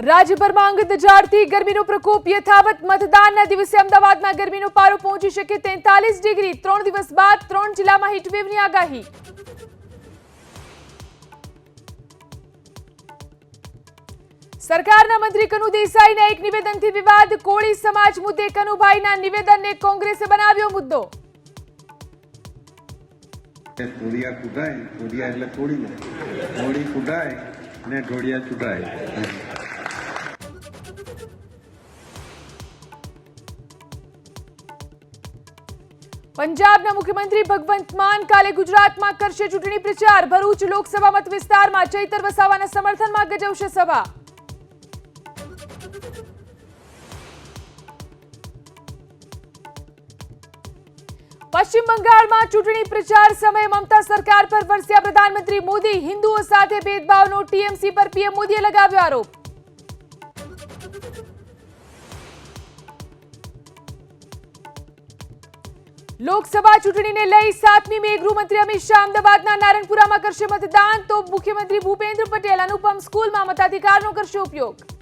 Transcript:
રાજ્યભરમાં અંગ દજાડતી ગરમીનો પ્રકોપ યથાવત. મતદાનના દિવસે અમદાવાદમાં ગરમીનો પારો પહોંચી શકે 43 ડિગ્રી. 3 દિવસ બાદ 3 જિલ્લામાં હીટવેવની આગાહી. સરકારના મંત્રી કનુ દેસાઈના એક નિવેદનથી વિવાદ. કોળી સમાજ મુદ્દે કનુભાઈના નિવેદનને કોંગ્રેસે બનાવ્યો મુદ્દો. ઢોળિયા કુટાય, ઢોળિયા એટલે થોડી થોડી કુટાય ને ઢોળિયા ચૂંટાય. પંજાબના મુખ્યમંત્રી ભગવંત માન કાલે ગુજરાતમાં કરશે ચૂંટણી પ્રચાર. ભરૂચ લોકસભા મત વિસ્તારમાં ચૈતર વસાવાના સમર્થનમાં ગજવશે સભા. પશ્ચિમ બંગાળમાં ચૂંટણી પ્રચાર સમયે મમતા સરકાર પર વરસ્યા પ્રધાનમંત્રી મોદી. હિન્દુઓ સાથે ભેદભાવનો ટીએમસી પર પીએમ મોદીએ લગાવ્યો આરોપ. લોકસભા ચૂંટણીને લઈ 7મી મે ગૃહમંત્રી અમિત શાહ અમદાવાદના નારણપુરામાં કરશે મતદાન. તો મુખ્યમંત્રી ભૂપેન્દ્ર પટેલ અનુપમ સ્કૂલમાં મતાધિકારનો કરશે ઉપયોગ.